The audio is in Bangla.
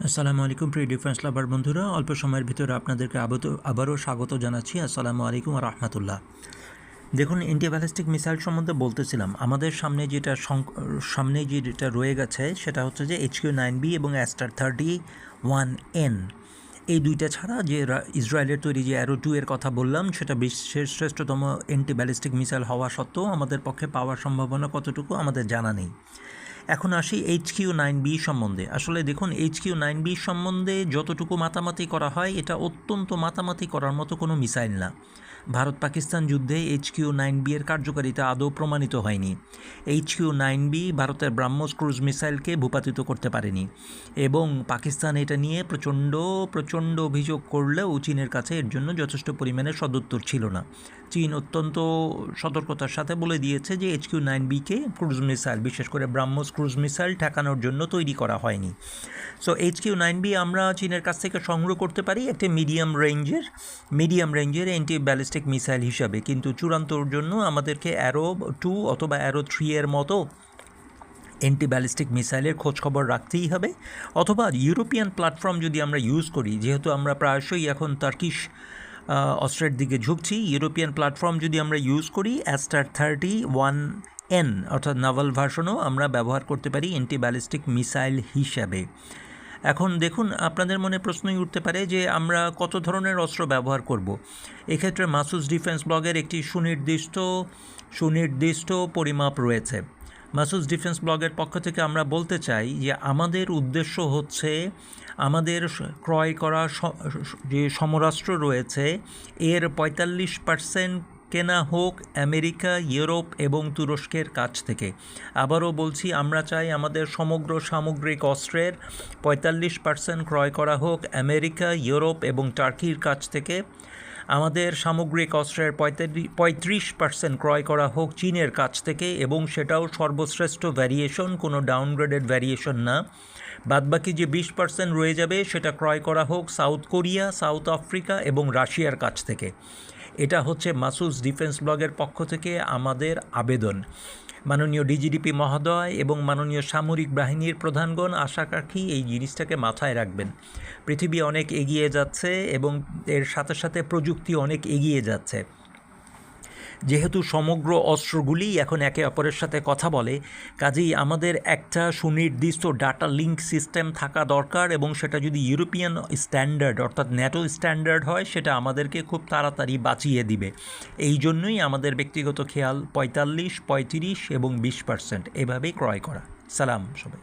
আসসালামু আলাইকুম প্রিয় ডিফেন্স লাভার বন্ধুরা, অল্প সময়ের ভিতরে আপনাদেরকে আবারও স্বাগত জানাচ্ছি। আসসালামু আলাইকুম ওয়া রাহমাতুল্লাহ। দেখুন, এন্টি ব্যালিস্টিক মিসাইল সম্বন্ধে বলতেছিলাম। আমাদের সামনে যেটা রয়ে গেছে সেটা হচ্ছে যে HQ-9B এবং অ্যাস্টার 31N। এই দুইটা ছাড়া যে ইসরায়েলের তৈরি যে অ্যারো 2 এর কথা বললাম, সেটা বিশ্বের শ্রেষ্ঠতম অ্যান্টি ব্যালিস্টিক মিসাইল হওয়া সত্ত্বেও আমাদের পক্ষে পাওয়ার সম্ভাবনা কতটুকু আমাদের জানা নেই। এখন আসি HQ-9B সম্বন্ধে। আসলে দেখুন, HQ-9B সম্বন্ধে যতটুকু মাতামাতি করা হয়, এটা অত্যন্ত মাতামাতি করার মতো কোনো মিসাইল না। ভারত পাকিস্তান যুদ্ধে HQ-9B এর কার্যকারিতা আদৌ প্রমাণিত হয়নি। HQ-9B ভারতের ব্রাহ্মস ক্রুজ মিসাইলকে ভূপাতিত করতে পারেনি, এবং পাকিস্তান এটা নিয়ে প্রচণ্ড অভিযোগ করলেও চীনের কাছে এর জন্য যথেষ্ট পরিমাণে সদুত্তর ছিল না। চীন অত্যন্ত সতর্কতার সাথে বলে দিয়েছে যে HQ-9Bকে ক্রুজ মিসাইল, বিশেষ করে ব্রাহ্মস ক্রুজ মিসাইল ঠেকানোর জন্য তৈরি করা হয়নি। সো HQ-9B আমরা চীনের কাছ থেকে সংগ্রহ করতে পারি একটি মিডিয়াম রেঞ্জের অ্যান্টি ব্যালিস্টিক মিসাইল হিসাবে, কিন্তু চূড়ান্তর জন্য আমাদেরকে অ্যারো 2 অথবা অ্যারো 3 এর মতো অ্যান্টি ব্যালিস্টিক মিসাইলের খোঁজখবর রাখতেই হবে। অথবা ইউরোপিয়ান প্ল্যাটফর্ম যদি আমরা ইউজ করি, যেহেতু আমরা প্রায়শই এখন টার্কিশ অস্ত্রের দিকে ঝুঁকছি, ইউরোপিয়ান প্ল্যাটফর্ম যদি আমরা ইউজ করি, অ্যাস্টার 31N অর্থাৎ নাভাল ভার্সনও আমরা ব্যবহার করতে পারি অ্যান্টি ব্যালিস্টিক মিসাইল হিসাবে। এখন দেখুন, আপনাদের মনে প্রশ্নই উঠতে পারে যে আমরা কত ধরনের অস্ত্র ব্যবহার করব। এক্ষেত্রে মাসুস ডিফেন্স ব্লগের একটি সুনির্দিষ্ট পরিমাপ রয়েছে। মাসুস ডিফেন্স ব্লগের পক্ষ থেকে আমরা বলতে চাই যে আমাদের উদ্দেশ্য হচ্ছে আমাদের ক্রয় করা যে সমরাস্ত্র রয়েছে এর 45% কেনা হোক আমেরিকা, ইউরোপ এবং তুরস্কের কাছ থেকে। আবারও বলছি, আমরা চাই আমাদের সমগ্র সামগ্রিক অস্ত্রের 45% ক্রয় করা হোক আমেরিকা, ইউরোপ এবং টার্কির কাছ থেকে। আমাদের সামগ্রিক অস্ত্রের 35% ক্রয় করা হোক চীনের কাছ থেকে, এবং সেটাও সর্বশ্রেষ্ঠ ভ্যারিয়েশন, কোনো ডাউনগ্রেডেড ভ্যারিয়েশন না। বাদবাকি যে 20% রয়ে যাবে সেটা ক্রয় করা হোক সাউথ কোরিয়া, সাউথ আফ্রিকা এবং রাশিয়ার কাছ থেকে। এটা হচ্ছে মাসুস ডিফেন্স ব্লগের পক্ষ থেকে আমাদের আবেদন। মাননীয় ডিজিডিপি মহোদয় এবং মাননীয় সামরিক বাহিনীর প্রধানগণ, আশা রাখি এই জিনিসটাকে মাথায় রাখবেন। পৃথিবী অনেক এগিয়ে যাচ্ছে এবং এর সাথে সাথে প্রযুক্তি অনেক এগিয়ে যাচ্ছে। যেহেতু সমগ্র অস্ত্রগুলি এখন একে অপরের সাথে কথা বলে, কাজেই আমাদের একটা সুনির্দিষ্ট ডাটা লিঙ্ক সিস্টেম থাকা দরকার, এবং সেটা যদি ইউরোপিয়ান স্ট্যান্ডার্ড অর্থাৎ ন্যাটো স্ট্যান্ডার্ড হয়, সেটা আমাদেরকে খুব তাড়াতাড়ি বাঁচিয়ে দিবে। এই জন্যই আমাদের ব্যক্তিগত খেয়াল 45, 35 এবং 20% এভাবেই ক্রয় করা। সালাম সবাই।